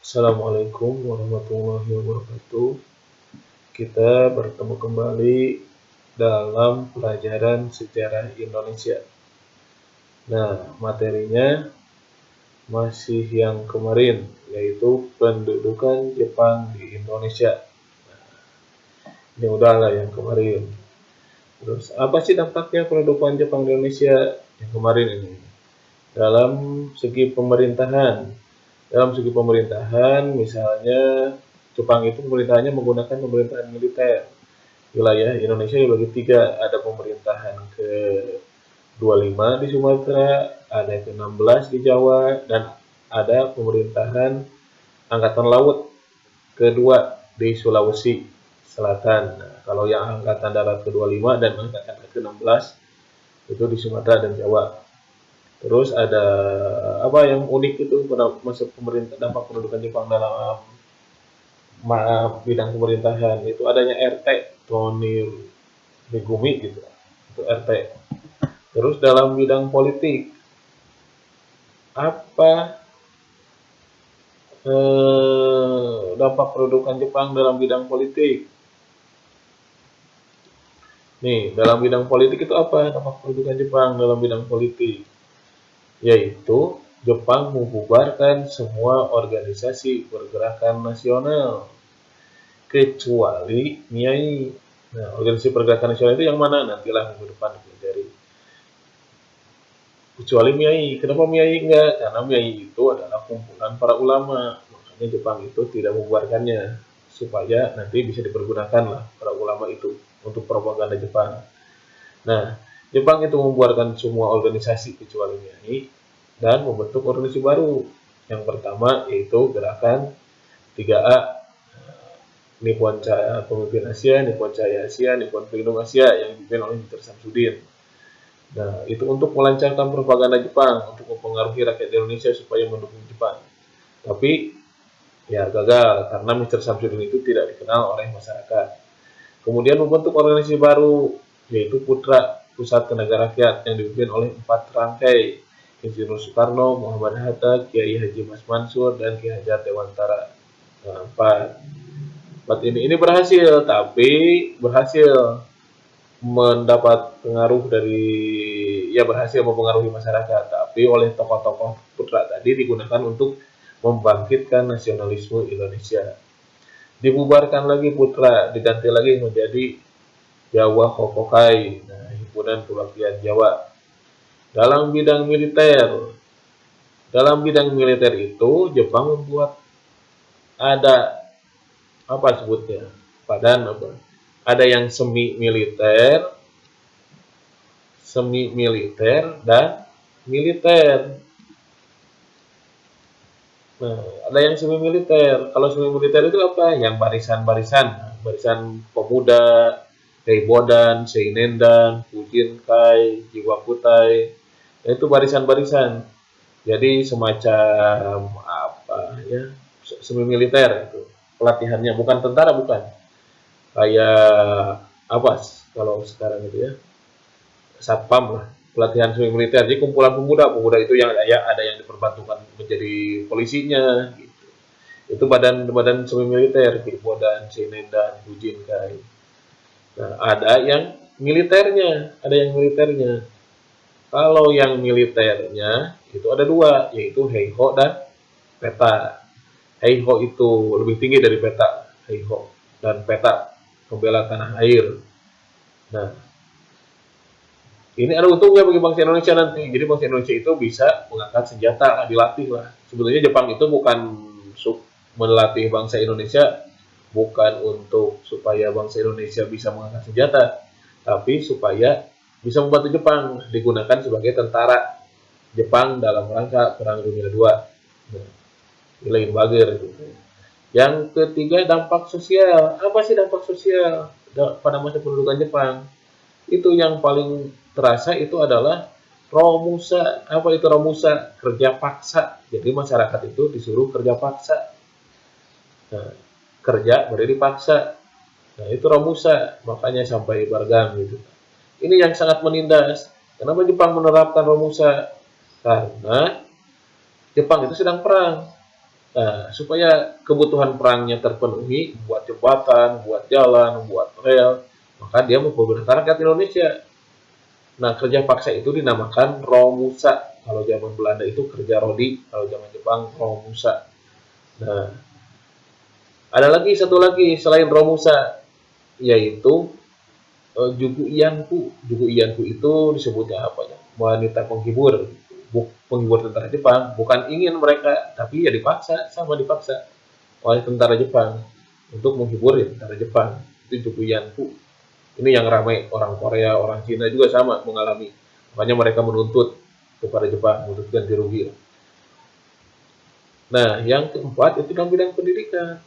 Assalamualaikum warahmatullahi wabarakatuh. Kita bertemu kembali dalam pelajaran sejarah Indonesia. Nah, materinya masih yang kemarin, yaitu pendudukan Jepang di Indonesia. Ini udahlah yang kemarin. Terus, apa sih dampaknya pendudukan Jepang di Indonesia yang kemarin ini? Dalam segi pemerintahan, misalnya Jepang itu pemerintahannya menggunakan pemerintahan militer. Wilayah Indonesia dibagi tiga, ada pemerintahan ke-25 di Sumatera, ada ke-16 di Jawa, dan ada pemerintahan Angkatan Laut kedua di Sulawesi Selatan. Nah, kalau yang Angkatan Darat ke-25 dan Angkatan ke-16 itu di Sumatera dan Jawa. Terus ada apa yang unik itu pada masa pemerintah dampak pendudukan Jepang dalam bidang pemerintahan itu adanya RT Tony Megumi gitu, itu RT. Terus dalam bidang politik apa dampak pendudukan Jepang dalam bidang politik? Nih, dalam bidang politik itu apa dampak pendudukan Jepang dalam bidang politik? Yaitu Jepang membubarkan semua organisasi pergerakan nasional kecuali MIAI. Nah, organisasi pergerakan nasional itu yang mana? Nantilah minggu depan dipelajari. Kecuali MIAI. Kenapa MIAI enggak? Karena MIAI itu adalah kumpulan para ulama. Makanya Jepang itu tidak membubarkannya. Supaya nanti bisa dipergunakan lah para ulama itu untuk propaganda Jepang. Nah, Jepang itu membubarkan semua organisasi kecuali MIAI dan membentuk organisasi baru. Yang pertama yaitu gerakan 3A, Nippon Cahaya Pemimpin Asia, Nippon Cahaya Asia, Nippon Pelindung Asia yang dipimpin oleh Mr. Samsudin. Nah, itu untuk melancarkan propaganda Jepang, untuk mempengaruhi rakyat Indonesia supaya mendukung Jepang. Tapi, ya gagal, karena Mr. Samsudin itu tidak dikenal oleh masyarakat. Kemudian membentuk organisasi baru, yaitu Putra, Pusat Tenaga Rakyat, yang dipimpin oleh 4 rangkai, Insinyur Soekarno, Muhammad Hatta, Kiai Haji Mas Mansur, dan Ki Hajar Dewantara. Nah, 4 ini berhasil, tapi berhasil mendapat pengaruh dari berhasil mempengaruhi masyarakat, tapi oleh tokoh-tokoh Putra tadi digunakan untuk membangkitkan nasionalisme Indonesia. Dibubarkan lagi Putra, diganti lagi menjadi Jawa Hokokai, nah, himpunan perwakilan Jawa. Dalam bidang militer itu Jepang membuat ada apa sebutnya? Padan apa? Ada yang semi militer dan militer. Nah, ada yang semi militer. Kalau semi militer itu apa? Yang barisan pemuda, Keibodan, Seinendan, Fujinkai, Jiwakutai. Itu barisan-barisan. Jadi semacam apa ya? Semi militer itu. Pelatihannya bukan tentara, bukan. Kayak apa kalau sekarang itu ya? Satpam lah, pelatihan semi militer. Jadi kumpulan pemuda itu yang ada yang diperbantukan menjadi polisinya gitu. Itu badan semi militer, Kirbodan, Sinendan, Bujinkai. Nah, ada yang militernya. Kalau yang militernya itu ada dua, yaitu Heiho dan Peta. Heiho itu lebih tinggi dari Peta, Heiho dan Peta pembela tanah air. Nah, ini ada untungnya bagi bangsa Indonesia nanti. Jadi bangsa Indonesia itu bisa mengangkat senjata, dilatih lah. Sebetulnya Jepang itu bukan melatih bangsa Indonesia bukan untuk supaya bangsa Indonesia bisa mengangkat senjata, tapi supaya bisa membantu Jepang, digunakan sebagai tentara Jepang dalam rangka Perang Dunia II. Nah, lain bager gitu. Yang ketiga, dampak sosial. Apa sih dampak sosial pada masa pendudukan Jepang? Itu yang paling terasa itu adalah Romusa. Apa itu Romusa? Kerja paksa. Jadi masyarakat itu disuruh kerja paksa. Nah, kerja berarti dipaksa. Nah, itu Romusa. Makanya sampai bargang gitu. Ini yang sangat menindas. Kenapa Jepang menerapkan Romusa? Karena Jepang itu sedang perang. Nah, supaya kebutuhan perangnya terpenuhi, buat jembatan, buat jalan, buat rel, maka dia mempergunakan rakyat Indonesia. Nah, kerja paksa itu dinamakan Romusa. Kalau zaman Belanda itu kerja rodi, kalau zaman Jepang Romusa. Nah, ada lagi satu lagi selain Romusa, yaitu Jugu Ianku. Jugu Ianku itu disebutnya apa ya? Wanita penghibur, penghibur tentara Jepang. Bukan ingin mereka, tapi ya dipaksa, sama dipaksa oleh tentara Jepang untuk menghibur ya, tentara Jepang. Itu Jugu Ianku. Ini yang ramai orang Korea, orang Cina juga sama mengalami. Makanya mereka menuntut kepada Jepang, menuntut ganti rugi. Nah, yang keempat itu dalam bidang pendidikan.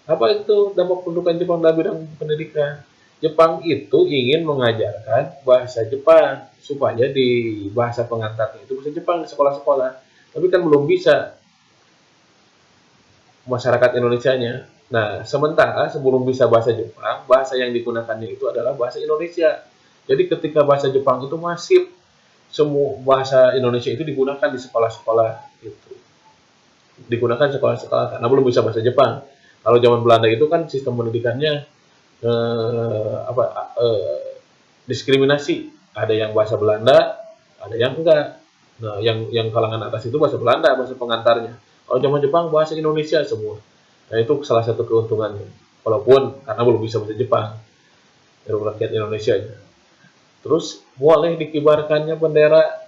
Apa itu dampak pendudukan Jepang dalam bidang pendidikan? Jepang itu ingin mengajarkan bahasa Jepang supaya di bahasa pengantarnya itu bahasa Jepang di sekolah-sekolah. Tapi kan belum bisa masyarakat Indonesianya. Nah, sementara sebelum bisa bahasa Jepang, bahasa yang digunakannya itu adalah bahasa Indonesia. Jadi ketika bahasa Jepang itu masif, semua bahasa Indonesia itu digunakan di sekolah-sekolah gitu. Digunakan sekolah-sekolah karena belum bisa bahasa Jepang. Kalau zaman Belanda itu kan sistem pendidikannya apa diskriminasi. Ada yang bahasa Belanda, ada yang enggak. Nah, yang kalangan atas itu bahasa Belanda, bahasa pengantarnya. Kalau zaman Jepang bahasa Indonesia semua. Nah, itu salah satu keuntungannya. Walaupun karena belum bisa bahasa Jepang dari rakyat Indonesia. Terus boleh dikibarkannya bendera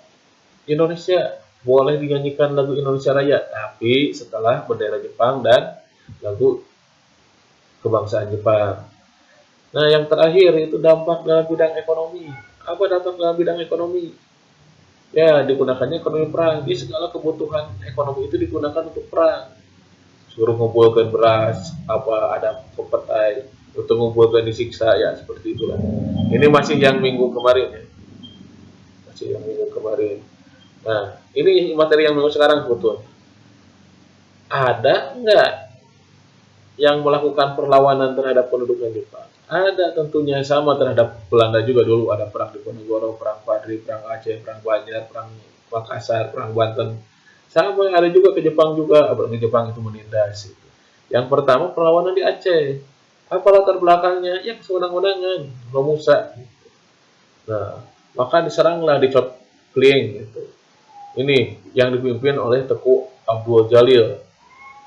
Indonesia, boleh dinyanyikan lagu Indonesia Raya, tapi setelah bendera Jepang dan lagu kebangsaan Jepang. Nah, yang terakhir itu dampak dalam bidang ekonomi. Apa dampak dalam bidang ekonomi? Ya, digunakannya ekonomi perang. Di segala kebutuhan ekonomi itu digunakan untuk perang. Suruh ngumpulkan beras, apa ada pepetai, untuk ngumpulkan disiksa, ya seperti itulah. Ini masih yang minggu kemarin ya. Masih yang minggu kemarin. Nah, ini materi yang minggu sekarang sebetulnya. Ada nggak yang melakukan perlawanan terhadap pendudukan Jepang? Ada tentunya, sama terhadap Belanda juga. Dulu ada perang Diponegoro, perang Padri, perang Aceh, perang Banjar, perang Makassar, perang Banten. Sama ada juga ke Jepang juga, apalagi Jepang itu menindas. Gitu. Yang pertama perlawanan di Aceh. Apa latar belakangnya? Ya kesewenang-wenangan, Romusa. Gitu. Nah, maka diseranglah di Chot Klieng gitu. Ini yang dipimpin oleh Teku Abdul Jalil.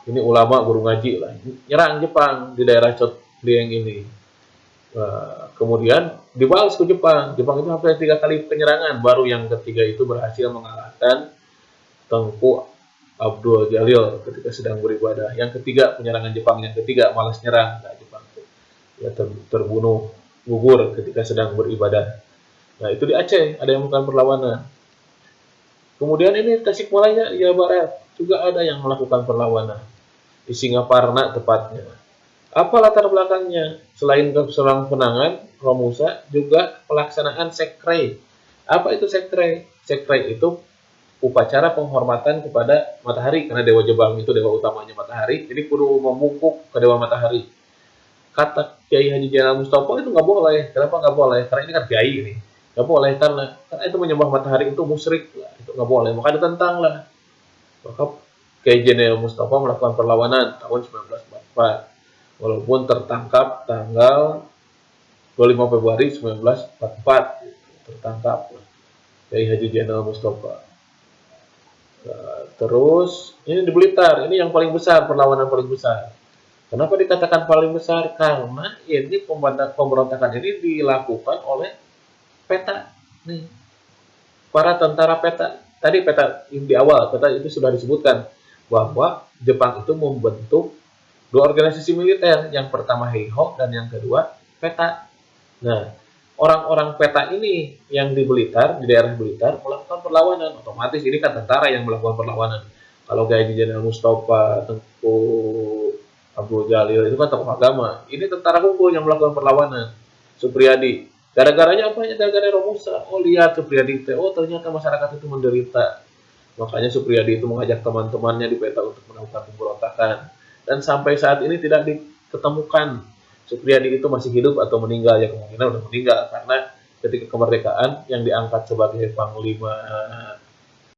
Ini ulama guru ngaji lah. Nyerang Jepang di daerah Chot Klieng ini. Nah, kemudian dibalas ke Jepang. Jepang itu hampir 3 kali penyerangan. Baru yang ketiga itu berhasil mengalahkan Tengku Abdul Jalil ketika sedang beribadah. Yang ketiga penyerangan Jepang. Yang ketiga malas nyerang. Nah, Jepang ya terbunuh gugur ketika sedang beribadah. Nah, itu di Aceh ada yang melakukan perlawanan. Kemudian ini Tasikmalaya, Jawa Barat juga ada yang melakukan perlawanan. Di Singaparna tepatnya. Apa latar belakangnya? Selain keserangan Romusa, juga pelaksanaan sekre. Apa itu sekre? Sekre itu upacara penghormatan kepada matahari, karena Dewa Jepang itu dewa utamanya matahari, jadi kudu membungkuk ke Dewa Matahari. Kata Kiai Haji Jainal Mustafa itu nggak boleh. Kenapa nggak boleh? Karena ini kan Kiai ini. Nggak boleh karena itu menyembah matahari itu musyrik, itu nggak boleh. Maka ditentang lah. Maka Kiai Jainal Mustafa melakukan perlawanan tahun 1944. Walaupun tertangkap tanggal 25 Februari 1944, tertangkap Kiai Haji Jainal Mustafa. Nah, terus ini di Blitar, ini yang paling besar, perlawanan paling besar. Kenapa dikatakan paling besar? Karena ini pemberontakan ini dilakukan oleh peta. Nih, para tentara peta. Tadi peta di awal, peta itu sudah disebutkan bahwa Jepang itu membentuk 2 organisasi militer. Yang pertama Heiho dan yang kedua peta. Nah, orang-orang peta ini yang di Blitar, di daerah Blitar melakukan perlawanan. Otomatis ini kan tentara yang melakukan perlawanan. Kalau kayak Jenderal Mustafa, Tengku Abdul Jalil itu kan tokoh agama. Ini tentara hukum yang melakukan perlawanan. Supriyadi. Gara-garanya apa? Gara-gara Romusa. Oh, lihat Supriyadi itu. Oh, ternyata masyarakat itu menderita. Makanya Supriyadi itu mengajak teman-temannya di peta untuk melakukan pemberontakan. Dan sampai saat ini tidak diketemukan Supriyadi itu masih hidup atau meninggal. Ya kemungkinan udah meninggal karena ketika kemerdekaan yang diangkat sebagai panglima